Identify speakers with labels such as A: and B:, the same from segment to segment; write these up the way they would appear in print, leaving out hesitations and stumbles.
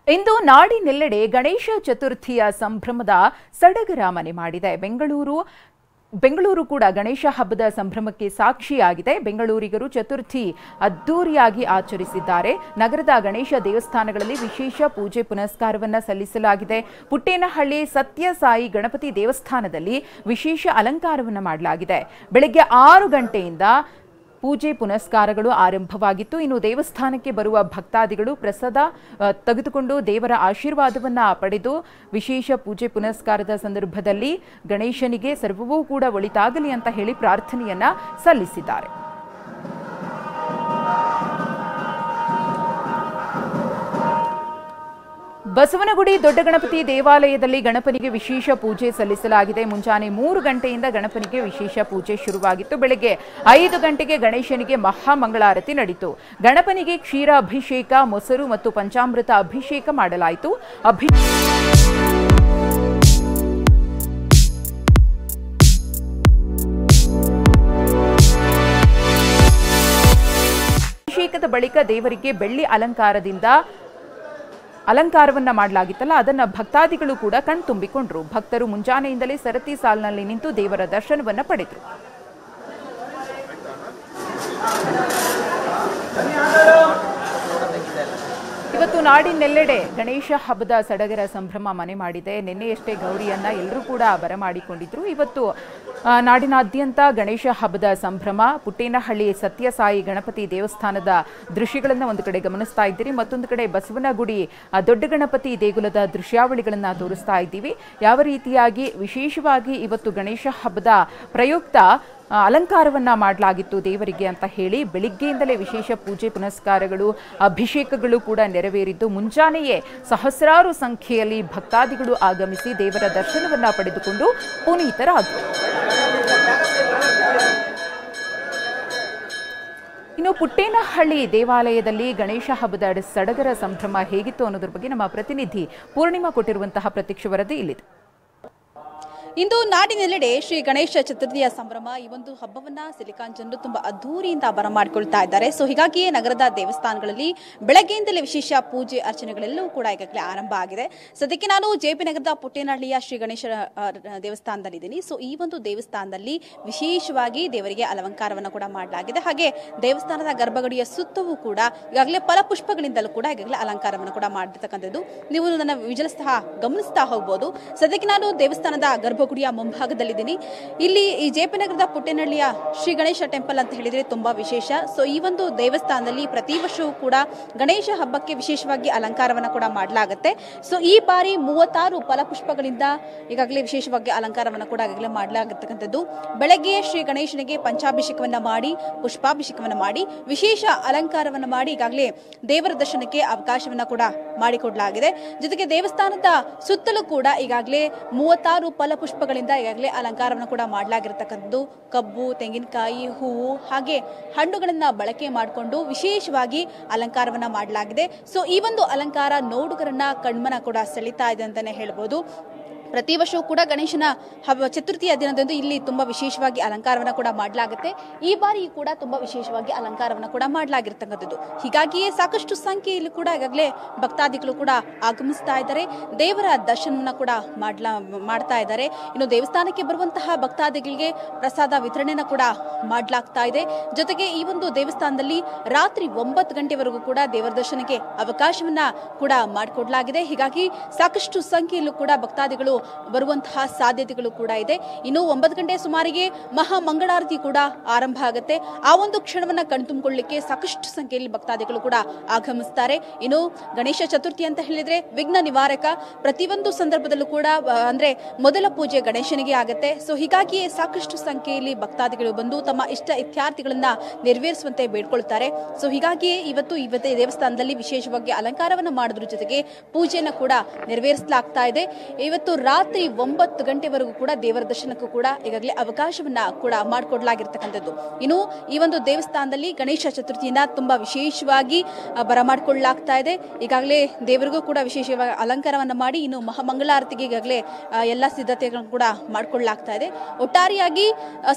A: ಇಂದು ನಾಡಿನೆಲ್ಲೆಡೆ ಗಣೇಶ ಚತುರ್ಥಿಯ ಸಂಭ್ರಮದ ಸಡಗರ ಮನೆ ಮಾಡಿದೆ. ಬೆಂಗಳೂರು ಕೂಡ ಗಣೇಶ ಹಬ್ಬದ ಸಂಭ್ರಮಕ್ಕೆ ಸಾಕ್ಷಿಯಾಗಿದೆ. ಬೆಂಗಳೂರಿಗರು ಚತುರ್ಥಿ ಅದ್ದೂರಿಯಾಗಿ ಆಚರಿಸಿದ್ದಾರೆ. ನಗರದ ಗಣೇಶ ದೇವಸ್ಥಾನಗಳಲ್ಲಿ ವಿಶೇಷ ಪೂಜೆ ಪುನಸ್ಕಾರವನ್ನು ಸಲ್ಲಿಸಲಾಗಿದೆ. ಪುಟ್ಟೇನಹಳ್ಳಿ ಸತ್ಯಸಾಯಿ ಗಣಪತಿ ದೇವಸ್ಥಾನದಲ್ಲಿ ವಿಶೇಷ ಅಲಂಕಾರವನ್ನು ಮಾಡಲಾಗಿದೆ. ಬೆಳಗ್ಗೆ 6 ಗಂಟೆಯಿಂದ ಪೂಜೆ ಪುನಸ್ಕಾರಗಳು ಆರಂಭವಾಗಿತ್ತು. ಇನ್ನು ದೇವಸ್ಥಾನಕ್ಕೆ ಬರುವ ಭಕ್ತಾದಿಗಳು ಪ್ರಸಾದ ತೆಗೆದುಕೊಂಡು ದೇವರ ಆಶೀರ್ವಾದವನ್ನು ಪಡೆದು ವಿಶೇಷ ಪೂಜೆ ಪುನಸ್ಕಾರದ ಸಂದರ್ಭದಲ್ಲಿ ಗಣೇಶನಿಗೆ ಸರ್ವವೂ ಕೂಡ ಒಳಿತಾಗಲಿ ಅಂತ ಹೇಳಿ ಪ್ರಾರ್ಥನೆಯನ್ನ ಸಲ್ಲಿಸಿದ್ದಾರೆ. ಬಸವನಗುಡಿ ದೊಡ್ಡ ಗಣಪತಿ ದೇವಾಲಯದಲ್ಲಿ ಗಣಪನಿಗೆ ವಿಶೇಷ ಪೂಜೆ ಸಲ್ಲಿಸಲಾಗಿದೆ. ಮುಂಜಾನೆ 3 ಗಂಟೆಯಿಂದ ಗಣಪನಿಗೆ ವಿಶೇಷ ಪೂಜೆ ಶುರುವಾಗಿತ್ತು. ಬೆಳಗ್ಗೆ 5 ಗಂಟೆಗೆ ಗಣೇಶನಿಗೆ ಮಹಾಮಂಗಳಾರತಿ ನಡೆಯಿತು. ಗಣಪನಿಗೆ ಕ್ಷೀರ ಅಭಿಷೇಕ, ಮೊಸರು ಮತ್ತು ಪಂಚಾಮೃತ ಅಭಿಷೇಕ ಮಾಡಲಾಯಿತು. ಅಭಿಷೇಕದ ಬಳಿಕ ದೇವರಿಗೆ ಬೆಳ್ಳಿ ಅಲಂಕಾರವನ್ನ ಮಾಡಲಾಗಿತ್ತಲ್ಲ, ಅದನ್ನ ಭಕ್ತಾದಿಗಳು ಕೂಡ ಕಣ್ತುಂಬಿಕೊಂಡ್ರು. ಭಕ್ತರು ಮುಂಜಾನೆಯಿಂದಲೇ ಸರತಿ ಸಾಲಿನಲ್ಲಿ ನಿಂತು ದೇವರ ದರ್ಶನವನ್ನ ಪಡೆದರು. ಇವತ್ತು ನಾಡಿನೆಲ್ಲೆಡೆ ಗಣೇಶ ಹಬ್ಬದ ಸಡಗರ ಸಂಭ್ರಮ ಮನೆ ಮಾಡಿದೆ. ನಿನ್ನೆಯಷ್ಟೇ ಗೌರಿಯನ್ನ ಎಲ್ಲರೂ ಕೂಡ ಬರಮಾಡಿಕೊಂಡಿದ್ರು. ಇವತ್ತು ನಾಡಿನಾದ್ಯಂತ ಗಣೇಶ ಹಬ್ಬದ ಸಂಭ್ರಮ. ಪುಟ್ಟೇನಹಳ್ಳಿ ಸತ್ಯಸಾಯಿ ಗಣಪತಿ ದೇವಸ್ಥಾನದ ದೃಶ್ಯಗಳನ್ನು ಒಂದು ಕಡೆ ಗಮನಿಸ್ತಾ ಇದ್ದೀರಿ, ಮತ್ತೊಂದು ಕಡೆ ಬಸವನಗುಡಿ ದೊಡ್ಡ ಗಣಪತಿ ದೇಗುಲದ ದೃಶ್ಯಾವಳಿಗಳನ್ನು ತೋರಿಸ್ತಾ ಇದ್ದೀವಿ. ಯಾವ ರೀತಿಯಾಗಿ ವಿಶೇಷವಾಗಿ ಇವತ್ತು ಗಣೇಶ ಹಬ್ಬದ ಪ್ರಯುಕ್ತ ಅಲಂಕಾರವನ್ನ ಮಾಡಲಾಗಿತ್ತು ದೇವರಿಗೆ ಅಂತ ಹೇಳಿ ಬೆಳಿಗ್ಗೆಯಿಂದಲೇ ವಿಶೇಷ ಪೂಜೆ ಪುನಸ್ಕಾರಗಳು, ಅಭಿಷೇಕಗಳು ಕೂಡ ನೆರವೇರಿದ್ದು ಮುಂಜಾನೆಯೇ ಸಹಸ್ರಾರು ಸಂಖ್ಯೆಯಲ್ಲಿ ಭಕ್ತಾದಿಗಳು ಆಗಮಿಸಿ ದೇವರ ದರ್ಶನವನ್ನ ಪಡೆದುಕೊಂಡು ಪುನೀತರಾದರು. ಇನ್ನು ಪುಟ್ಟೇನಹಳ್ಳಿ ದೇವಾಲಯದಲ್ಲಿ ಗಣೇಶ ಹಬ್ಬದ ಸಡಗರ ಸಂಭ್ರಮ ಹೇಗಿತ್ತು ಅನ್ನೋದ್ರ ಬಗ್ಗೆ ನಮ್ಮ ಪ್ರತಿನಿಧಿ ಪೂರ್ಣಿಮಾ ಕೊಟ್ಟಿರುವಂತಹ ಪ್ರತ್ಯಕ್ಷ ವರದಿ ಇಲ್ಲಿದೆ.
B: ಇಂದು ನಾಡಿನೆಲ್ಲೆಡೆ ಶ್ರೀ ಗಣೇಶ ಚತುರ್ಥಿಯ ಸಂಭ್ರಮ. ಈ ಒಂದು ಹಬ್ಬವನ್ನ ಸಿಲಿಕಾನ್ ಜನರು ತುಂಬಾ ಅದ್ದೂರಿಯಿಂದ ಬರಮಾಡಿಕೊಳ್ತಾ ಇದ್ದಾರೆ. ಸೊ ಹೀಗಾಗಿಯೇ ನಗರದ ದೇವಸ್ಥಾನಗಳಲ್ಲಿ ಬೆಳಗ್ಗೆಯಿಂದಲೇ ವಿಶೇಷ ಪೂಜೆ ಅರ್ಚನೆಗಳೆಲ್ಲವೂ ಕೂಡ ಈಗಾಗಲೇ ಆರಂಭ ಆಗಿದೆ. ಸದ್ಯಕ್ಕೆ ನಾನು ಜೆಪಿ ನಗರದ ಪುಟ್ಟೇನಹಳ್ಳಿಯ ಶ್ರೀ ಗಣೇಶ ದೇವಸ್ಥಾನದಲ್ಲಿದ್ದೀನಿ. ಸೊ ಈ ಒಂದು ದೇವಸ್ಥಾನದಲ್ಲಿ ವಿಶೇಷವಾಗಿ ದೇವರಿಗೆ ಅಲಂಕಾರವನ್ನು ಕೂಡ ಮಾಡಲಾಗಿದೆ. ಹಾಗೆ ದೇವಸ್ಥಾನದ ಗರ್ಭಗುಡಿಯ ಸುತ್ತವೂ ಕೂಡ ಈಗಾಗಲೇ ಫಲಪುಷ್ಪಗಳಿಂದಲೂ ಕೂಡ ಈಗಾಗಲೇ ಅಲಂಕಾರವನ್ನು ಕೂಡ ಮಾಡಿರ್ತಕ್ಕಂಥದ್ದು ನೀವು ನನ್ನ ವಿಜುವಲ್ಸ್ ಸಹ ಗಮನಿಸ್ತಾ ಹೋಗಬಹುದು. ಸದ್ಯಕ್ಕೆ ನಾನು ದೇವಸ್ಥಾನದ ಗರ್ಭಗುಡಿಯ ಮುಂಭಾಗದಲ್ಲಿದ್ದೀನಿ. ಇಲ್ಲಿ ಈ ಜೆಪಿ ನಗರದ ಪುಟ್ಟೇನಹಳ್ಳಿಯ ಶ್ರೀ ಗಣೇಶ ಟೆಂಪಲ್ ಅಂತ ಹೇಳಿದ್ರೆ ತುಂಬಾ ವಿಶೇಷ. ಸೊ ಈ ಒಂದು ದೇವಸ್ಥಾನದಲ್ಲಿ ಪ್ರತಿ ವರ್ಷವೂ ಕೂಡ ಗಣೇಶ ಹಬ್ಬಕ್ಕೆ ವಿಶೇಷವಾಗಿ ಅಲಂಕಾರವನ್ನು ಕೂಡ ಮಾಡಲಾಗುತ್ತೆ. ಸೊ ಈ ಬಾರಿ 36 ಫಲಪುಷ್ಪಗಳಿಂದ ಈಗಾಗಲೇ ವಿಶೇಷವಾಗಿ ಅಲಂಕಾರವನ್ನು ಕೂಡ ಈಗಾಗಲೇ ಮಾಡಲಾಗಿರ್ತಕ್ಕಂಥದ್ದು. ಬೆಳಗ್ಗೆ ಶ್ರೀ ಗಣೇಶನಿಗೆ ಪಂಚಾಭಿಷೇಕವನ್ನ ಮಾಡಿ, ಪುಷ್ಪಾಭಿಷೇಕವನ್ನ ಮಾಡಿ, ವಿಶೇಷ ಅಲಂಕಾರವನ್ನು ಮಾಡಿ ಈಗಾಗಲೇ ದೇವರ ದರ್ಶನಕ್ಕೆ ಅವಕಾಶವನ್ನ ಕೂಡ ಮಾಡಿಕೊಡಲಾಗಿದೆ. ಜೊತೆಗೆ ದೇವಸ್ಥಾನದ ಸುತ್ತಲೂ ಕೂಡ ಈಗಾಗಲೇ 36 ಫಲಪುಷ್ಪಗಳಿಂದ ಈಗಾಗಲೇ ಅಲಂಕಾರವನ್ನು ಕೂಡ ಮಾಡಲಾಗಿರ್ತಕ್ಕಂಥದ್ದು. ಕಬ್ಬು, ತೆಂಗಿನಕಾಯಿ, ಹೂವು ಹಾಗೆ ಹಣ್ಣುಗಳನ್ನ ಬಳಕೆ ಮಾಡಿಕೊಂಡು ವಿಶೇಷವಾಗಿ ಅಲಂಕಾರವನ್ನ ಮಾಡಲಾಗಿದೆ. ಸೊ ಈ ಒಂದು ಅಲಂಕಾರ ನೋಡುಗರನ್ನ ಕಣ್ಮನ ಕೂಡ ಸೆಳೀತಾ ಇದೆ ಅಂತಾನೆ ಹೇಳ್ಬೋದು. ಪ್ರತಿ ವರ್ಷವೂ ಕೂಡ ಗಣೇಶನ ಹಬ್ಬ ಚತುರ್ಥಿಯ ದಿನದಂದು ಇಲ್ಲಿ ತುಂಬಾ ವಿಶೇಷವಾಗಿ ಅಲಂಕಾರವನ್ನು ಕೂಡ ಮಾಡಲಾಗುತ್ತೆ. ಈ ಬಾರಿ ಕೂಡ ತುಂಬಾ ವಿಶೇಷವಾಗಿ ಅಲಂಕಾರವನ್ನು ಕೂಡ ಮಾಡಲಾಗಿರ್ತಕ್ಕಂಥದ್ದು. ಹೀಗಾಗಿಯೇ ಸಾಕಷ್ಟು ಸಂಖ್ಯೆಯಲ್ಲಿ ಕೂಡ ಈಗಾಗಲೇ ಭಕ್ತಾದಿಗಳು ಕೂಡ ಆಗಮಿಸ್ತಾ ಇದ್ದಾರೆ, ದೇವರ ದರ್ಶನವನ್ನ ಕೂಡ ಮಾಡ್ತಾ ಇದ್ದಾರೆ. ಇನ್ನು ದೇವಸ್ಥಾನಕ್ಕೆ ಬರುವಂತಹ ಭಕ್ತಾದಿಗಳಿಗೆ ಪ್ರಸಾದ ವಿತರಣೆನ ಕೂಡ ಮಾಡಲಾಗ್ತಾ ಇದೆ. ಜೊತೆಗೆ ಈ ಒಂದು ದೇವಸ್ಥಾನದಲ್ಲಿ ರಾತ್ರಿ 9 ಗಂಟೆವರೆಗೂ ಕೂಡ ದೇವರ ದರ್ಶನಕ್ಕೆ ಅವಕಾಶವನ್ನ ಕೂಡ ಮಾಡಿಕೊಡಲಾಗಿದೆ. ಹೀಗಾಗಿ ಸಾಕಷ್ಟು ಸಂಖ್ಯೆಯಲ್ಲೂ ಕೂಡ ಭಕ್ತಾದಿಗಳು ಬರುವಂತಹ ಸಾಧ್ಯತೆಗಳು ಕೂಡ ಇದೆ. ಇನ್ನು 9 ಗಂಟೆ ಸುಮಾರಿಗೆ ಮಹಾಮಂಗಳಾರತಿ ಕೂಡ ಆರಂಭ ಆಗುತ್ತೆ. ಆ ಒಂದು ಕ್ಷಣವನ್ನ ಕಣ್ತುಂಬಿಕೊಳ್ಳಲಿಕ್ಕೆ ಸಾಕಷ್ಟು ಸಂಖ್ಯೆಯಲ್ಲಿ ಭಕ್ತಾದಿಗಳು ಕೂಡ ಆಗಮಿಸ್ತಾರೆ. ಇನ್ನು ಗಣೇಶ ಚತುರ್ಥಿ ಅಂತ ಹೇಳಿದ್ರೆ ವಿಘ್ನ ನಿವಾರಕ. ಪ್ರತಿಯೊಂದು ಸಂದರ್ಭದಲ್ಲೂ ಕೂಡ ಅಂದ್ರೆ ಮೊದಲ ಪೂಜೆ ಗಣೇಶನಿಗೆ ಆಗುತ್ತೆ. ಸೊ ಹೀಗಾಗಿಯೇ ಸಾಕಷ್ಟು ಸಂಖ್ಯೆಯಲ್ಲಿ ಭಕ್ತಾದಿಗಳು ಬಂದು ತಮ್ಮ ಇಷ್ಟ ಇತ್ಯಾರ್ಥಿಗಳನ್ನ ನೆರವೇರಿಸುವಂತೆ ಬೇಡ್ಕೊಳ್ತಾರೆ. ಸೊ ಹೀಗಾಗಿಯೇ ಇವತ್ತೇ ದೇವಸ್ಥಾನದಲ್ಲಿ ವಿಶೇಷವಾಗಿ ಅಲಂಕಾರವನ್ನು ಮಾಡೋದ್ರ ಜೊತೆಗೆ ಪೂಜೆಯನ್ನು ಕೂಡ ನೆರವೇರಿಸಲಾಗ್ತಾ ಇದೆ. ಇವತ್ತು ರಾತ್ರಿ 9 ಗಂಟೆವರೆಗೂ ಕೂಡ ದೇವರ ದರ್ಶನಕ್ಕೂ ಕೂಡ ಈಗಾಗಲೇ ಅವಕಾಶವನ್ನ ಕೂಡ ಮಾಡಿಕೊಡ್ಲಾಗಿರ್ತಕ್ಕಂಥದ್ದು. ಇನ್ನು ಈ ಒಂದು ದೇವಸ್ಥಾನದಲ್ಲಿ ಗಣೇಶ ಚತುರ್ಥಿಯನ್ನ ತುಂಬಾ ವಿಶೇಷವಾಗಿ ಬರಮಾಡಿಕೊಳ್ಳಲಾಗ್ತಾ ಇದೆ. ಈಗಾಗಲೇ ದೇವರಿಗೂ ಕೂಡ ವಿಶೇಷವಾಗಿ ಅಲಂಕಾರವನ್ನ ಮಾಡಿ ಇನ್ನು ಮಹಾಮಂಗಳಾರತಿಗೆ ಈಗಾಗಲೇ ಎಲ್ಲ ಸಿದ್ಧತೆಗಳನ್ನು ಕೂಡ ಮಾಡಿಕೊಳ್ಳಲಾಗ್ತಾ ಇದೆ. ಒಟ್ಟಾರೆಯಾಗಿ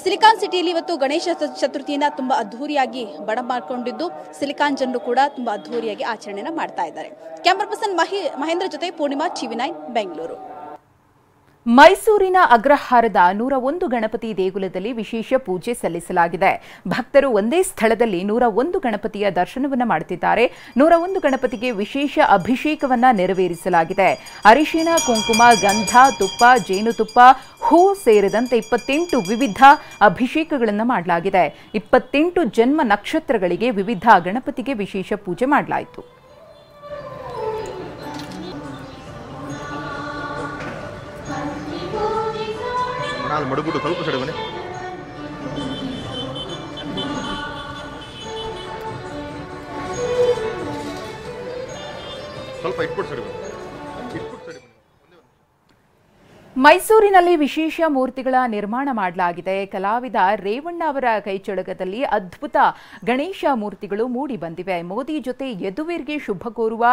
B: ಸಿಲಿಕಾನ್ ಸಿಟಿಯಲ್ಲಿ ಇವತ್ತು ಗಣೇಶ ಚತುರ್ಥಿಯನ್ನ ತುಂಬಾ ಅದ್ಧೂರಿಯಾಗಿ ಬರಮಾಡಿಕೊಂಡಿದ್ದು ಸಿಲಿಕಾನ್ ಜನರು ಕೂಡ ತುಂಬಾ ಅದ್ಧೂರಿಯಾಗಿ ಆಚರಣೆಯನ್ನ ಮಾಡ್ತಾ ಇದ್ದಾರೆ. ಕ್ಯಾಮರಾ ಪರ್ಸನ್ ಮಹೇಂದ್ರ ಜೊತೆ ಪೂರ್ಣಿಮಾ, TV9 ಬೆಂಗಳೂರು.
A: ಮೈಸೂರಿನ ಅಗ್ರಹಾರದ 101 ಗಣಪತಿ ದೇಗುಲದಲ್ಲಿ ವಿಶೇಷ ಪೂಜೆ ಸಲ್ಲಿಸಲಾಗಿದೆ. ಭಕ್ತರು ಒಂದೇ ಸ್ಥಳದಲ್ಲಿ 101 ಗಣಪತಿಯ ದರ್ಶನವನ್ನ ಮಾಡುತ್ತಿದ್ದಾರೆ. 101 ಗಣಪತಿಗೆ ವಿಶೇಷ ಅಭಿಷೇಕವನ್ನ ನೆರವೇರಿಸಲಾಗಿದೆ. ಅರಿಶಿನ, ಕುಂಕುಮ, ಗಂಧ, ತುಪ್ಪ, ಜೇನುತುಪ್ಪ, ಹೂ ಸೇರಿದಂತೆ 28 ವಿವಿಧ ಅಭಿಷೇಕಗಳನ್ನು ಮಾಡಲಾಗಿದೆ. 28 ಜನ್ಮ ನಕ್ಷತ್ರಗಳಿಗೆ ವಿವಿಧ ಗಣಪತಿಗೆ ವಿಶೇಷ ಪೂಜೆ ಮಾಡಲಾಯಿತು.
C: ಮಡಗುಡು ಸ್ವಲ್ಪ ಸರಿ ಬನ್ನಿ. ಸ್ವಲ್ಪ ಇಟ್ಬಿಟ್ಟು ಸರಿ ಬನ್ನಿ.
A: ಮೈಸೂರಿನಲ್ಲಿ ವಿಶೇಷ ಮೂರ್ತಿಗಳ ನಿರ್ಮಾಣ ಮಾಡಲಾಗಿದೆ. ಕಲಾವಿದ ರೇವಣ್ಣ ಅವರ ಕೈಚಳಕದಲ್ಲಿ ಅದ್ಭುತ ಗಣೇಶ ಮೂರ್ತಿಗಳು ಮೂಡಿ ಬಂದಿವೆ. ಮೋದಿ ಜೊತೆ ಯದುವೀರ್ಗೆ ಶುಭ ಕೋರುವ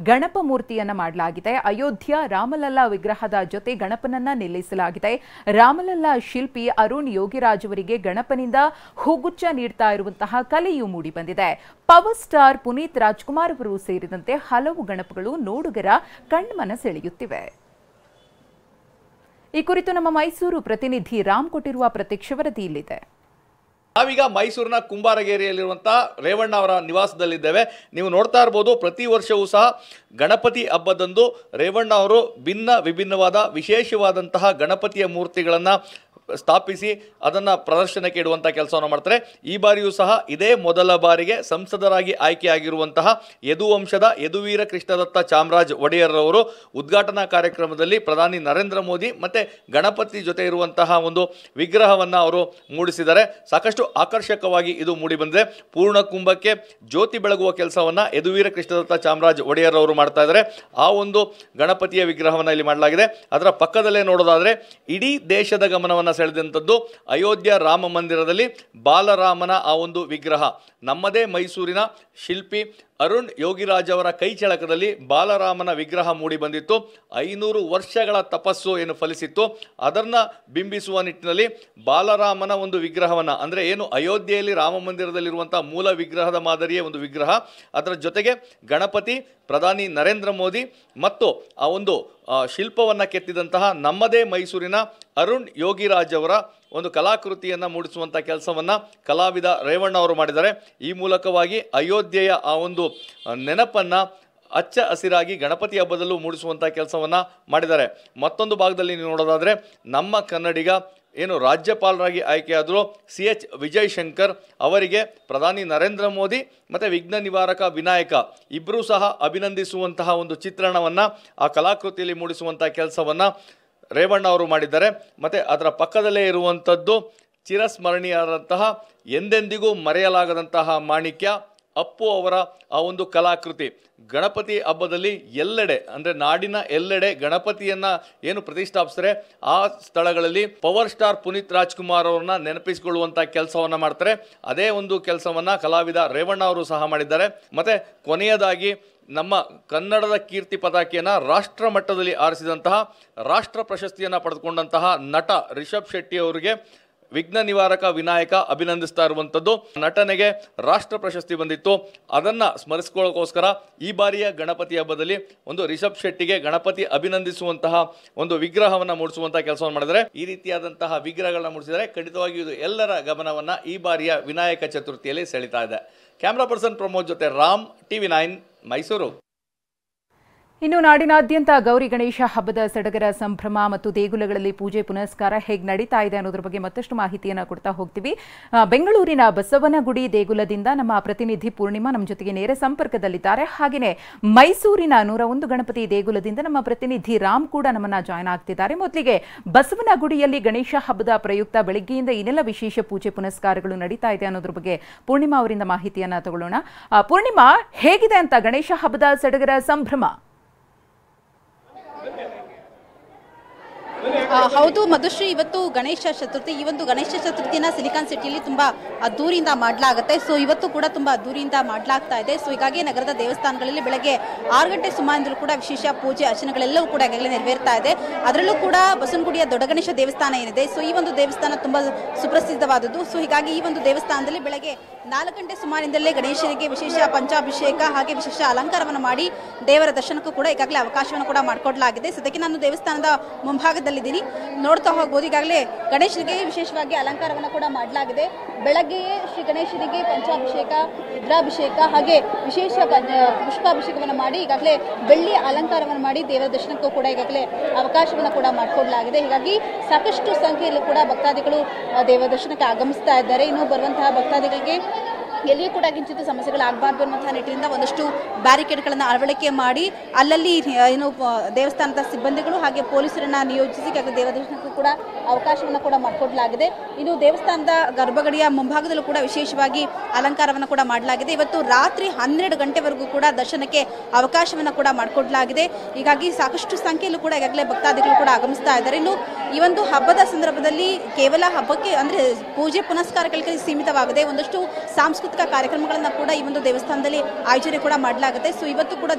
A: ಗಣಪ ಮೂರ್ತಿಯನ್ನ ಮಾಡಲಾಗಿದೆ. ಅಯೋಧ್ಯ ರಾಮಲಲ್ಲಾ ವಿಗ್ರಹದ ಜೊತೆ ಗಣಪನನ್ನ ನಿಲ್ಲಿಸಲಾಗಿದೆ. ರಾಮಲಲ್ಲಾ ಶಿಲ್ಪಿ ಅರುಣ್ ಯೋಗಿರಾಜ್ ಅವರಿಗೆ ಗಣಪನಿಂದ ಹೂಗುಚ್ಚ ನೀಡ್ತಾ ಇರುವಂತಹ ಕಲೆಯೂ ಮೂಡಿ ಬಂದಿದೆ. ಪವರ್ ಸ್ಟಾರ್ ಪುನೀತ್ ರಾಜ್ಕುಮಾರ್ ಅವರು ಸೇರಿದಂತೆ ಹಲವು ಗಣಪಗಳು ನೋಡುಗರ ಕಣ್ಮನ ಸೆಳೆಯುತ್ತಿವೆ. ಈ ಕುರಿತು ನಮ್ಮ ಮೈಸೂರು ಪ್ರತಿನಿಧಿ ರಾಮ್ ಕೊಟ್ಟಿರುವ ಪ್ರತ್ಯಕ್ಷ ವರದಿ ಇಲ್ಲಿದೆ.
D: ನಾವೀಗ ಮೈಸೂರಿನ ಕುಂಬಾರಗೇರಿಯಲ್ಲಿರುವಂತಹ ರೇವಣ್ಣ ಅವರ ನಿವಾಸದಲ್ಲಿದ್ದೇವೆ. ನೀವು ನೋಡ್ತಾ ಇರಬಹುದು, ಪ್ರತಿ ವರ್ಷವೂ ಸಹ ಗಣಪತಿ ಹಬ್ಬದಂದು ರೇವಣ್ಣ ಅವರು ವಿಭಿನ್ನವಾದ ವಿಶೇಷವಾದಂತಹ ಗಣಪತಿಯ ಮೂರ್ತಿಗಳನ್ನು ಸ್ಥಾಪಿಸಿ ಅದನ್ನು ಪ್ರದರ್ಶನಕ್ಕೆ ಇಡುವಂಥ ಕೆಲಸವನ್ನು ಮಾಡ್ತಾರೆ. ಈ ಬಾರಿಯೂ ಸಹ ಇದೇ ಮೊದಲ ಬಾರಿಗೆ ಸಂಸದರಾಗಿ ಆಯ್ಕೆಯಾಗಿರುವಂತಹ ಯದುವಂಶದ ಯದುವೀರ ಕೃಷ್ಣದತ್ತ ಚಾಮರಾಜ ಒಡೆಯರ್ ಅವರು ಉದ್ಘಾಟನಾ ಕಾರ್ಯಕ್ರಮದಲ್ಲಿ ಪ್ರಧಾನಿ ನರೇಂದ್ರ ಮೋದಿ ಮತ್ತು ಗಣಪತಿ ಜೊತೆ ಇರುವಂತಹ ಒಂದು ವಿಗ್ರಹವನ್ನು ಅವರು ಮೂಡಿಸಿದ್ದಾರೆ. ಸಾಕಷ್ಟು ಆಕರ್ಷಕವಾಗಿ ಇದು ಮೂಡಿಬಂದಿದೆ. ಪೂರ್ಣ ಕುಂಭಕ್ಕೆ ಜ್ಯೋತಿ ಬೆಳಗುವ ಕೆಲಸವನ್ನು ಯದುವೀರ ಕೃಷ್ಣದತ್ತ ಚಾಮರಾಜ ಒಡೆಯರ್ ಅವರು ಮಾಡ್ತಾ ಇದ್ದಾರೆ. ಆ ಒಂದು ಗಣಪತಿಯ ವಿಗ್ರಹವನ್ನು ಇಲ್ಲಿ ಮಾಡಲಾಗಿದೆ. ಅದರ ಪಕ್ಕದಲ್ಲೇ ನೋಡೋದಾದರೆ ಇಡೀ ದೇಶದ ಗಮನವನ್ನು ಸೆಳೆದಂಥದ್ದು ಅಯೋಧ್ಯ ರಾಮ ಮಂದಿರದಲ್ಲಿ ಬಾಲರಾಮನ ಆ ಒಂದು ವಿಗ್ರಹ. ನಮ್ಮದೇ ಮೈಸೂರಿನ ಶಿಲ್ಪಿ ಅರುಣ್ ಯೋಗಿರಾಜ್ ಅವರ ಕೈಚಳಕದಲ್ಲಿ ಬಾಲರಾಮನ ವಿಗ್ರಹ ಮೂಡಿ ಬಂದಿತ್ತು. 500 ವರ್ಷಗಳ ತಪಸ್ಸು ಏನು ಫಲಿಸಿತ್ತು ಅದನ್ನು ಬಿಂಬಿಸುವ ನಿಟ್ಟಿನಲ್ಲಿ ಬಾಲರಾಮನ ಒಂದು ವಿಗ್ರಹವನ್ನು, ಅಂದರೆ ಏನು ಅಯೋಧ್ಯೆಯಲ್ಲಿ ರಾಮ ಮಂದಿರದಲ್ಲಿರುವಂಥ ಮೂಲ ವಿಗ್ರಹದ ಮಾದರಿಯೇ ಒಂದು ವಿಗ್ರಹ, ಅದರ ಜೊತೆಗೆ ಗಣಪತಿ, ಪ್ರಧಾನಿ ನರೇಂದ್ರ ಮೋದಿ ಮತ್ತು ಆ ಒಂದು ಶಿಲ್ಪವನ್ನು ಕೆತ್ತಿದಂತಹ ನಮ್ಮದೇ ಮೈಸೂರಿನ ಅರುಣ್ ಯೋಗಿರಾಜ್ ಅವರ ಒಂದು ಕಲಾಕೃತಿಯನ್ನು ಮೂಡಿಸುವಂಥ ಕೆಲಸವನ್ನು ಕಲಾವಿದ ರೇವಣ್ಣ ಅವರು ಮಾಡಿದ್ದಾರೆ. ಈ ಮೂಲಕವಾಗಿ ಅಯೋಧ್ಯೆಯ ಆ ಒಂದು ನೆನಪನ್ನು ಹಚ್ಚ ಹಸಿರಾಗಿ ಗಣಪತಿ ಹಬ್ಬದಲ್ಲೂ ಮೂಡಿಸುವಂಥ ಕೆಲಸವನ್ನು ಮಾಡಿದ್ದಾರೆ. ಮತ್ತೊಂದು ಭಾಗದಲ್ಲಿ ನೀವು ನೋಡೋದಾದರೆ ನಮ್ಮ ಕನ್ನಡಿಗ ಏನು ರಾಜ್ಯಪಾಲರಾಗಿ ಆಯ್ಕೆಯಾದರು CH ವಿಜಯಶಂಕರ್ ಅವರಿಗೆ ಪ್ರಧಾನಿ ನರೇಂದ್ರ ಮೋದಿ ಮತ್ತು ವಿಘ್ನ ನಿವಾರಕ ವಿನಾಯಕ ಇಬ್ಬರೂ ಸಹ ಅಭಿನಂದಿಸುವಂತಹ ಒಂದು ಚಿತ್ರಣವನ್ನು ಆ ಕಲಾಕೃತಿಯಲ್ಲಿ ಮೂಡಿಸುವಂಥ ಕೆಲಸವನ್ನು ರೇವಣ್ಣ ಅವರು ಮಾಡಿದ್ದಾರೆ. ಮತ್ತು ಅದರ ಪಕ್ಕದಲ್ಲೇ ಇರುವಂಥದ್ದು ಚಿರಸ್ಮರಣೀಯರಾದಂತಹ ಎಂದೆಂದಿಗೂ ಮರೆಯಲಾಗದಂತಹ ಮಾಣಿಕ್ಯ ಅಪ್ಪು ಅವರ ಆ ಒಂದು ಕಲಾಕೃತಿ. ಗಣಪತಿ ಹಬ್ಬದಲ್ಲಿ ಎಲ್ಲೆಡೆ, ಅಂದರೆ ನಾಡಿನ ಎಲ್ಲೆಡೆ ಗಣಪತಿಯನ್ನು ಏನು ಪ್ರತಿಷ್ಠಾಪಿಸ್ತಾರೆ ಆ ಸ್ಥಳಗಳಲ್ಲಿ ಪವರ್ ಸ್ಟಾರ್ ಪುನೀತ್ ರಾಜ್ಕುಮಾರ್ ಅವ್ರನ್ನ ನೆನಪಿಸಿಕೊಳ್ಳುವಂಥ ಕೆಲಸವನ್ನು ಮಾಡ್ತಾರೆ. ಅದೇ ಒಂದು ಕೆಲಸವನ್ನು ಕಲಾವಿದ ರೇವಣ್ಣ ಅವರು ಸಹ ಮಾಡಿದ್ದಾರೆ. ಮತ್ತು ಕೊನೆಯದಾಗಿ ನಮ್ಮ ಕನ್ನಡದ ಕೀರ್ತಿ ಪತಾಕೆಯನ್ನು ರಾಷ್ಟ್ರ ಮಟ್ಟದಲ್ಲಿ ಆರಿಸಿದಂತಹ ರಾಷ್ಟ್ರ ಪ್ರಶಸ್ತಿಯನ್ನು ಪಡೆದುಕೊಂಡಂತಹ ನಟ ರಿಷಬ್ ಶೆಟ್ಟಿ ಅವರಿಗೆ ವಿಘ್ನ ನಿವಾರಕ ವಿನಾಯಕ ಅಭಿನಂದಿಸ್ತಾ ಇರುವಂಥದ್ದು. ನಟನೆಗೆ ರಾಷ್ಟ್ರ ಪ್ರಶಸ್ತಿ ಬಂದಿತ್ತು, ಅದನ್ನು ಸ್ಮರಿಸ್ಕೊಳ್ಳೋಕ್ಕೋಸ್ಕರ ಈ ಬಾರಿಯ ಗಣಪತಿ ಹಬ್ಬದಲ್ಲಿ ಒಂದು ರಿಷಬ್ ಶೆಟ್ಟಿಗೆ ಗಣಪತಿ ಅಭಿನಂದಿಸುವಂತಹ ಒಂದು ವಿಗ್ರಹವನ್ನು ಮೂಡಿಸುವಂತಹ ಕೆಲಸವನ್ನು ಮಾಡಿದರೆ, ಈ ರೀತಿಯಾದಂತಹ ವಿಗ್ರಹಗಳನ್ನ ಮೂಡಿಸಿದರೆ ಖಂಡಿತವಾಗಿಯೂ ಇದು ಎಲ್ಲರ ಗಮನವನ್ನು ಈ ಬಾರಿಯ ವಿನಾಯಕ ಚತುರ್ಥಿಯಲ್ಲಿ ಸೆಳೀತಾ ಇದೆ. ಕ್ಯಾಮ್ರಾ ಪರ್ಸನ್ ಪ್ರಮೋದ್ ಜೊತೆ ರಾಮ್, TV9 ಮೈಸೂರು.
A: ಇನ್ನು ನಾಡಿನಾದ್ಯಂತ ಗೌರಿ ಗಣೇಶ ಹಬ್ಬದ ಸಡಗರ ಸಂಭ್ರಮ ಮತ್ತು ದೇಗುಲಗಳಲ್ಲಿ ಪೂಜೆ ಪುನಸ್ಕಾರ ಹೇಗೆ ನಡೀತಾ ಇದೆ ಅನ್ನೋದ್ರ ಬಗ್ಗೆ ಮತ್ತಷ್ಟು ಮಾಹಿತಿಯನ್ನು ಕೊಡ್ತಾ ಹೋಗ್ತೀವಿ. ಬೆಂಗಳೂರಿನ ಬಸವನಗುಡಿ ದೇಗುಲದಿಂದ ನಮ್ಮ ಪ್ರತಿನಿಧಿ ಪೂರ್ಣಿಮಾ ನಮ್ಮ ಜೊತೆಗೆ ನೇರ ಸಂಪರ್ಕದಲ್ಲಿದ್ದಾರೆ. ಹಾಗೆಯೇ ಮೈಸೂರಿನ 101 ಗಣಪತಿ ದೇಗುಲದಿಂದ ನಮ್ಮ ಪ್ರತಿನಿಧಿ ರಾಮ್ ಕೂಡ ನಮ್ಮನ್ನ ಜಾಯ್ನ್ ಆಗ್ತಿದ್ದಾರೆ. ಮೊದಲಿಗೆ ಬಸವನಗುಡಿಯಲ್ಲಿ ಗಣೇಶ ಹಬ್ಬದ ಪ್ರಯುಕ್ತ ಬೆಳಗ್ಗೆಯಿಂದ ಏನೆಲ್ಲ ವಿಶೇಷ ಪೂಜೆ ಪುನಸ್ಕಾರಗಳು ನಡೀತಾ ಇದೆ ಅನ್ನೋದ್ರ ಬಗ್ಗೆ ಪೂರ್ಣಿಮಾ ಅವರಿಂದ ಮಾಹಿತಿಯನ್ನ ತಗೊಳ್ಳೋಣ. ಪೂರ್ಣಿಮಾ, ಹೇಗಿದೆ ಅಂತ ಗಣೇಶ ಹಬ್ಬದ ಸಡಗರ ಸಂಭ್ರಮ?
B: ಹೌದು ಮಧುಶ್ರೀ, ಇವತ್ತು ಗಣೇಶ ಚತುರ್ಥಿ. ಈ ಒಂದು ಗಣೇಶ ಚತುರ್ಥಿನ ಸಿಲಿಕಾನ್ ಸಿಟಿಯಲ್ಲಿ ತುಂಬಾ ಅದ್ದೂರಿಯಿಂದ ಮಾಡಲಾಗುತ್ತೆ. ಸೊ ಇವತ್ತು ಕೂಡ ತುಂಬಾ ಅದ್ದೂರಿಯಿಂದ ಮಾಡಲಾಗ್ತಾ ಇದೆ. ಸೊ ಹೀಗಾಗಿ ನಗರದ ದೇವಸ್ಥಾನಗಳಲ್ಲಿ ಬೆಳಗ್ಗೆ 6 ಗಂಟೆ ಸುಮಾರಿಂದಲೂ ಕೂಡ ವಿಶೇಷ ಪೂಜೆ ಅರ್ಚನೆಗಳೆಲ್ಲವೂ ಕೂಡ ಈಗಾಗಲೇ ನೆರವೇರ್ತಾ ಇದೆ. ಅದರಲ್ಲೂ ಕೂಡ ಬಸವನಗುಡಿಯ ದೊಡ್ಡ ಗಣೇಶ ದೇವಸ್ಥಾನ ಏನಿದೆ, ಸೊ ಈ ಒಂದು ದೇವಸ್ಥಾನ ತುಂಬಾ ಸುಪ್ರಸಿದ್ಧವಾದದ್ದು. ಸೊ ಹೀಗಾಗಿ ಈ ಒಂದು ದೇವಸ್ಥಾನದಲ್ಲಿ ಬೆಳಗ್ಗೆ 4 ಗಂಟೆ ಸುಮಾರಿಂದಲೇ ಗಣೇಶನಿಗೆ ವಿಶೇಷ ಪಂಚಾಭಿಷೇಕ ಹಾಗೆ ವಿಶೇಷ ಅಲಂಕಾರವನ್ನು ಮಾಡಿ ದೇವರ ದರ್ಶನಕ್ಕೂ ಕೂಡ ಈಗಾಗಲೇ ಅವಕಾಶವನ್ನು ಕೂಡ ಮಾಡಿಕೊಡಲಾಗಿದೆ. ಸದ್ಯಕ್ಕೆ ನಾನು ದೇವಸ್ಥಾನದ ಮುಂಭಾಗದಲ್ಲಿದ್ದೀನಿ, ನೋಡ್ತಾ ಹೋಗ್ಬೋದು. ಈಗಾಗಲೇ ಗಣೇಶನಿಗೆ ವಿಶೇಷವಾಗಿ ಅಲಂಕಾರವನ್ನು ಕೂಡ ಮಾಡಲಾಗಿದೆ. ಬೆಳಗ್ಗೆಯೇ ಶ್ರೀ ಗಣೇಶನಿಗೆ ಪಂಚಾಭಿಷೇಕ, ರುದ್ರಾಭಿಷೇಕ ಹಾಗೆ ವಿಶೇಷ ಪುಷ್ಪಾಭಿಷೇಕವನ್ನು ಮಾಡಿ ಈಗಾಗಲೇ ಬೆಳ್ಳಿ ಅಲಂಕಾರವನ್ನು ಮಾಡಿ ದೇವರ ದರ್ಶನಕ್ಕೂ ಕೂಡ ಈಗಾಗಲೇ ಅವಕಾಶವನ್ನು ಕೂಡ ಮಾಡಿಕೊಡಲಾಗಿದೆ. ಹೀಗಾಗಿ ಸಾಕಷ್ಟು ಸಂಖ್ಯೆಯಲ್ಲೂ ಕೂಡ ಭಕ್ತಾದಿಗಳು ದೇವರ ದರ್ಶನಕ್ಕೆ ಆಗಮಿಸ್ತಾ ಇದ್ದಾರೆ. ಇನ್ನು ಬರುವಂತಹ ಭಕ್ತಾದಿಗಳಿಗೆ ಎಲ್ಲಿಯೂ ಕೂಡ ಕಿಂಚಿತ್ ಸಮಸ್ಯೆಗಳಾಗಬಾರ್ದು ಅನ್ನುವಂತಹ ನಿಟ್ಟಿನಿಂದ ಒಂದಷ್ಟು ಬ್ಯಾರಿಕೇಡ್ಗಳನ್ನು ಅಳವಡಿಕೆ ಮಾಡಿ ಅಲ್ಲಲ್ಲಿ ಏನು ದೇವಸ್ಥಾನದ ಸಿಬ್ಬಂದಿಗಳು ಹಾಗೆ ಪೊಲೀಸರನ್ನ ನಿಯೋಜಿಸಿ ದೇವರ ದರ್ಶನಕ್ಕೂ ಕೂಡ ಅವಕಾಶವನ್ನು ಕೂಡ ಮಾಡಿಕೊಡಲಾಗಿದೆ. ಇನ್ನು ದೇವಸ್ಥಾನದ ಗರ್ಭಗಡಿಯ ಮುಂಭಾಗದಲ್ಲೂ ಕೂಡ ವಿಶೇಷವಾಗಿ ಅಲಂಕಾರವನ್ನು ಕೂಡ ಮಾಡಲಾಗಿದೆ. ಇವತ್ತು ರಾತ್ರಿ 12 ಗಂಟೆವರೆಗೂ ಕೂಡ ದರ್ಶನಕ್ಕೆ ಅವಕಾಶವನ್ನು ಕೂಡ ಮಾಡಿಕೊಡಲಾಗಿದೆ. ಹೀಗಾಗಿ ಸಾಕಷ್ಟು ಸಂಖ್ಯೆಯಲ್ಲೂ ಕೂಡ ಈಗಾಗಲೇ ಭಕ್ತಾದಿಗಳು ಕೂಡ ಆಗಮಿಸ್ತಾ ಇದ್ದಾರೆ. ಇನ್ನು ಈ ಒಂದು ಹಬ್ಬದ ಸಂದರ್ಭದಲ್ಲಿ ಕೇವಲ ಹಬ್ಬಕ್ಕೆ ಅಂದರೆ ಪೂಜೆ ಪುನಸ್ಕಾರಗಳಿಗೆ ಸೀಮಿತವಾಗದೆ ಒಂದಷ್ಟು ಸಾಂಸ್ಕೃತಿಕ ಕಾರ್ಯಕ್ರಮಗಳನ್ನು ಕೂಡ ಈ ಒಂದು ದೇವಸ್ಥಾನದಲ್ಲಿ ಆಯೋಜನೆ ಕೂಡ ಮಾಡಲಾಗುತ್ತೆ. ಸೊ ಇವತ್ತು ಕೂಡ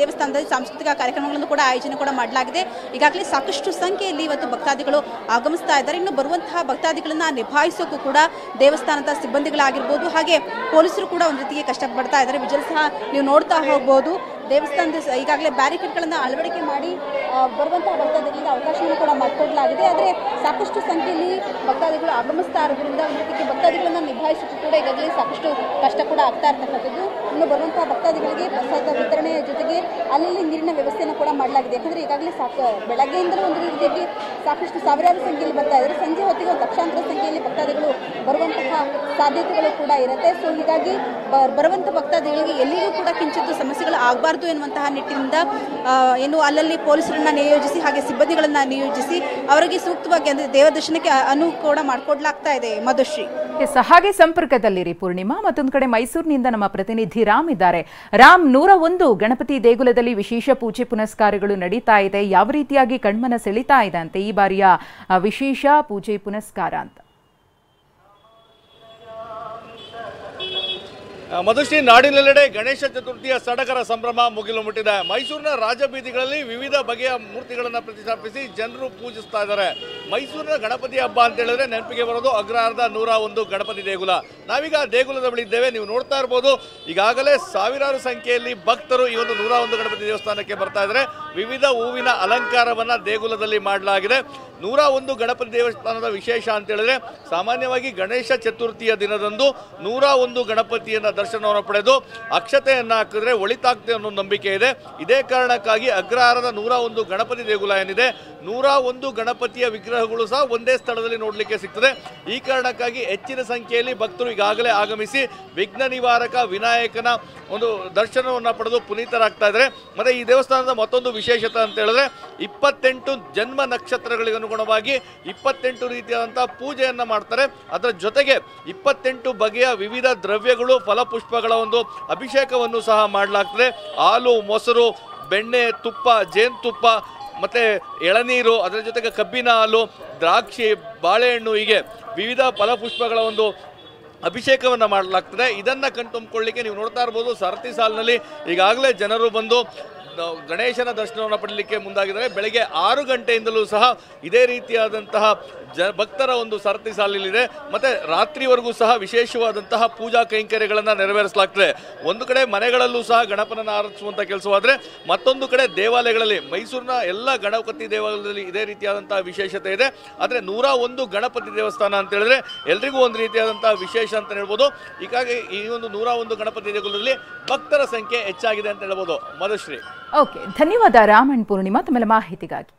B: ದೇವಸ್ಥಾನದಲ್ಲಿ ಸಾಂಸ್ಕೃತಿಕ ಕಾರ್ಯಕ್ರಮಗಳನ್ನು ಕೂಡ ಆಯೋಜನೆ ಕೂಡ ಮಾಡಲಾಗಿದೆ. ಈಗಾಗಲೇ ಸಾಕಷ್ಟು ಸಂಖ್ಯೆಯಲ್ಲಿ ಇವತ್ತು ಭಕ್ತಾದಿಗಳು ಆಗಮಿಸ್ತಾ ಇದ್ದಾರೆ. ಇನ್ನು ಬರುವಂತಹ ಭಕ್ತಾದಿಗಳನ್ನ ನಿಭಾಯಿಸೋಕ್ಕೂ ಕೂಡ ದೇವಸ್ಥಾನದ ಸಿಬ್ಬಂದಿಗಳಾಗಿರ್ಬೋದು ಹಾಗೆ ಪೊಲೀಸರು ಕೂಡ ಒಂದು ರೀತಿಗೆ ಕಷ್ಟಪಡ್ತಾ ಇದ್ದಾರೆ. ವಿಜುವಲ್ ಸಹ ನೀವು ನೋಡ್ತಾ ಹೋಗ್ಬೋದು. ದೇವಸ್ಥಾನದ ಈಗಾಗಲೇ ಬ್ಯಾರಿಕೇಡ್ಗಳನ್ನು ಅಳವಡಿಕೆ ಮಾಡಿ ಬರುವಂತಹ ಭಕ್ತಾದಿಗಳಿಗೆ ಅವಕಾಶವನ್ನು ಕೂಡ ಮಾಡಿಕೊಡಲಾಗಿದೆ. ಆದರೆ ಸಾಕಷ್ಟು ಸಂಖ್ಯೆಯಲ್ಲಿ ಭಕ್ತಾದಿಗಳು ಆಗಮಿಸ್ತಾ ಇರೋದ್ರಿಂದ ಒಂದು ರೀತಿಗೆ ಭಕ್ತಾದಿಗಳನ್ನು ನಿಭಾಯಿಸೋಕ್ಕೂ ಕೂಡ ಈಗಾಗಲೇ ಸಾಕಷ್ಟು ಕಷ್ಟ ಕೂಡ ಆಗ್ತಾ ಇರ್ತಕ್ಕಂಥದ್ದು. ಇನ್ನು ಬರುವಂತಹ ಭಕ್ತಾದಿಗಳಿಗೆ ಪ್ರಸಾದ ವಿತರಣೆಯ ಜೊತೆಗೆ ಅಲ್ಲಿ ನೀರಿನ ವ್ಯವಸ್ಥೆಯನ್ನು ಕೂಡ ಮಾಡಲಾಗಿದೆ. ಯಾಕಂದರೆ ಈಗಾಗಲೇ ಬೆಳಗ್ಗೆಯಿಂದಲೂ ಒಂದು ರೀತಿಯಾಗಿ ಸಾಕಷ್ಟು ಸಾವಿರಾರು ಸಂಖ್ಯೆಯಲ್ಲಿ ಬರ್ತಾ ಇದ್ದಾರೆ. ಸಂಜೆ ಹೊತ್ತಿಗೆ ಒಂದು ಲಕ್ಷಾಂತರ ಸಂಖ್ಯೆಯಲ್ಲಿ ಭಕ್ತಾದಿಗಳು ಬರುವಂತಹ ಸಾಧ್ಯತೆಗಳು ಕೂಡ ಇರುತ್ತೆ. ಸೊ ಹೀಗಾಗಿ ಬರುವಂತಹ ಭಕ್ತಾದಿಗಳಿಗೆ ಎಲ್ಲಿಯೂ ಕೂಡ ಕಿಂಚಿತ್ತು ಸಮಸ್ಯೆಗಳು ಆಗಬಾರ್ದು ಎನ್ನುವಂತಹ ನಿಟ್ಟಿನಿಂದ ಏನು ಅಲ್ಲಲ್ಲಿ ಪೊಲೀಸರನ್ನ ನಿಯೋಜಿಸಿ ಹಾಗೆ ಸಿಬ್ಬಂದಿಗಳನ್ನ ನಿಯೋಜಿಸಿ ಅವರಿಗೆ ಸೂಕ್ತವಾಗಿ ಅಂದರೆ ದೇವರ ದರ್ಶನಕ್ಕೆ ಅನುಕೂಲ ಮಾಡಿಕೊಡ್ಲಾಗ್ತಾ ಇದೆ. ಮಧುಶ್ರೀ
A: ಹಾಗೆ ಸಂಪರ್ಕದಲ್ಲಿರಿ ಪೂರ್ಣಿಮಾ. ಮತ್ತೊಂದು ಕಡೆ ಮೈಸೂರಿನಿಂದ ನಮ್ಮ ಪ್ರತಿನಿಧಿ ರಾಮ್ ಇದ್ದಾರೆ. ರಾಮ್, 101 ಗಣಪತಿ ದೇಗುಲದಲ್ಲಿ ವಿಶೇಷ ಪೂಜೆ ಪುನಸ್ಕಾರಗಳು ನಡೀತಾ ಇದೆ. ಯಾವ ರೀತಿಯಾಗಿ ಕಣ್ಮನ ಸೆಳೀತಾ ಇದೆ ಅಂತೆ ಈ ಬಾರಿಯ ವಿಶೇಷ ಪೂಜೆ ಪುನಸ್ಕಾರ ಅಂತ?
D: ಮಧುಶ್ರೀ, ನಾಡಿನೆಲ್ಲೆಡೆ ಗಣೇಶ ಚತುರ್ಥಿಯ ಸಡಗರ ಸಂಭ್ರಮ ಮುಗಿಲು ಮುಟ್ಟಿದೆ. ಮೈಸೂರಿನ ರಾಜಬೀದಿಗಳಲ್ಲಿ ವಿವಿಧ ಬಗೆಯ ಮೂರ್ತಿಗಳನ್ನು ಪ್ರತಿಷ್ಠಾಪಿಸಿ ಜನರು ಪೂಜಿಸ್ತಾ ಇದ್ದಾರೆ. ಮೈಸೂರಿನ ಗಣಪತಿ ಹಬ್ಬ ಅಂತ ಹೇಳಿದ್ರೆ ನೆನಪಿಗೆ ಬರೋದು ಅಗ್ರಹಾರದ 101 ಗಣಪತಿ ದೇಗುಲ. ನಾವೀಗ ದೇಗುಲದ ಬಳಿ ಇದ್ದೇವೆ. ನೀವು ನೋಡ್ತಾ ಇರ್ಬೋದು, ಈಗಾಗಲೇ ಸಾವಿರಾರು ಸಂಖ್ಯೆಯಲ್ಲಿ ಭಕ್ತರು ಈ ಒಂದು 101 ಗಣಪತಿ ದೇವಸ್ಥಾನಕ್ಕೆ ಬರ್ತಾ ಇದ್ದಾರೆ. ವಿವಿಧ ಹೂವಿನ ಅಲಂಕಾರವನ್ನ ದೇಗುಲದಲ್ಲಿ ಮಾಡಲಾಗಿದೆ. 101 ಗಣಪತಿ ದೇವಸ್ಥಾನದ ವಿಶೇಷ ಅಂತ ಹೇಳಿದ್ರೆ ಸಾಮಾನ್ಯವಾಗಿ ಗಣೇಶ ಚತುರ್ಥಿಯ ದಿನದಂದು 101 ಗಣಪತಿಯನ್ನ ದರ್ಶನವನ್ನು ಪಡೆದು ಅಕ್ಷತೆಯನ್ನು ಹಾಕಿದ್ರೆ ಒಳಿತಾಗ್ತದೆ ಅನ್ನೋ ನಂಬಿಕೆ ಇದೆ. ಇದೇ ಕಾರಣಕ್ಕಾಗಿ ಅಗ್ರಹಾರದ 101 ಗಣಪತಿ ದೇಗುಲ ಏನಿದೆ, 101 ಗಣಪತಿಯ ವಿಗ್ರಹಗಳು ಸಹ ಒಂದೇ ಸ್ಥಳದಲ್ಲಿ ನೋಡಲಿಕ್ಕೆ ಸಿಗ್ತದೆ. ಈ ಕಾರಣಕ್ಕಾಗಿ ಹೆಚ್ಚಿನ ಸಂಖ್ಯೆಯಲ್ಲಿ ಭಕ್ತರು ಈಗಾಗಲೇ ಆಗಮಿಸಿ ವಿಘ್ನ ನಿವಾರಕ ವಿನಾಯಕನ ಒಂದು ದರ್ಶನವನ್ನು ಪಡೆದು ಪುನೀತರಾಗ್ತಾ ಇದ್ದಾರೆ. ಮತ್ತೆ ಈ ದೇವಸ್ಥಾನದ ಮತ್ತೊಂದು ವಿಶೇಷತೆ ಅಂತ ಹೇಳಿದ್ರೆ 28 ಜನ್ಮ ನಕ್ಷತ್ರಗಳಿಗೆ ಅನುಗುಣವಾಗಿ 28 ರೀತಿಯಾದಂತಹ ಪೂಜೆಯನ್ನ ಮಾಡ್ತಾರೆ. ಅದರ ಜೊತೆಗೆ 28 ಬಗೆಯ ವಿವಿಧ ದ್ರವ್ಯಗಳು ಫಲಪುಷ್ಪಗಳ ಒಂದು ಅಭಿಷೇಕವನ್ನು ಸಹ ಮಾಡಲಾಗ್ತದೆ. ಹಾಲು, ಮೊಸರು, ಬೆಣ್ಣೆ, ತುಪ್ಪ, ಜೇನುತುಪ್ಪ ಮತ್ತೆ ಎಳನೀರು, ಅದರ ಜೊತೆಗೆ ಕಬ್ಬಿನ ಹಾಲು, ದ್ರಾಕ್ಷಿ, ಬಾಳೆಹಣ್ಣು ಹೀಗೆ ವಿವಿಧ ಫಲಪುಷ್ಪಗಳ ಒಂದು ಅಭಿಷೇಕವನ್ನು ಮಾಡಲಾಗ್ತದೆ. ಇದನ್ನು ಕಣ್ತುಂಬಿಕೊಳ್ಳಿಕ್ಕೆ ನೀವು ನೋಡ್ತಾ ಇರ್ಬೋದು, ಸರತಿ ಸಾಲಿನಲ್ಲಿ ಈಗಾಗಲೇ ಜನರು ಬಂದು ಗಣೇಶನ ದರ್ಶನವನ್ನು ಪಡಲಿಕ್ಕೆ ಮುಂದಾಗಿದ್ದಾರೆ. ಬೆಳಗ್ಗೆ 6 ಗಂಟೆಯಿಂದಲೂ ಸಹ ಇದೇ ರೀತಿಯಾದಂತಹ ಭಕ್ತರ ಒಂದು ಸರತಿ ಸಾಲಿಲಿದೆ. ಮತ್ತೆ ರಾತ್ರಿವರೆಗೂ ಸಹ ವಿಶೇಷವಾದಂತಹ ಪೂಜಾ ಕೈಂಕರ್ಯಗಳನ್ನು ನೆರವೇರಿಸಲಾಗ್ತದೆ. ಒಂದು ಕಡೆ ಮನೆಗಳಲ್ಲೂ ಸಹ ಗಣಪನನ್ನು ಆರಾಧಿಸುವಂಥ ಕೆಲಸವಾದರೆ ಮತ್ತೊಂದು ಕಡೆ ದೇವಾಲಯಗಳಲ್ಲಿ, ಮೈಸೂರಿನ ಎಲ್ಲ ಗಣಪತಿ ದೇವಾಲಯದಲ್ಲಿ ಇದೇ ರೀತಿಯಾದಂತಹ ವಿಶೇಷತೆ ಇದೆ. ಆದರೆ 101 ಗಣಪತಿ ದೇವಸ್ಥಾನ ಅಂತ ಹೇಳಿದ್ರೆ ಎಲ್ರಿಗೂ ಒಂದು ರೀತಿಯಾದಂತಹ ವಿಶೇಷ ಅಂತ ಹೇಳ್ಬೋದು. ಹೀಗಾಗಿ ಈ ಒಂದು 101 ಗಣಪತಿ ದೇಗುಲದಲ್ಲಿ ಭಕ್ತರ ಸಂಖ್ಯೆ ಹೆಚ್ಚಾಗಿದೆ ಅಂತ ಹೇಳ್ಬೋದು. ಮಧುಶ್ರೀ,
A: ಓಕೆ, ಧನ್ಯವಾದ ರಾಮನ್ ಪೂರ್ಣಿಮಾ ತಮ್ಮ ಮಾಹಿತಿಗಾಗಿ.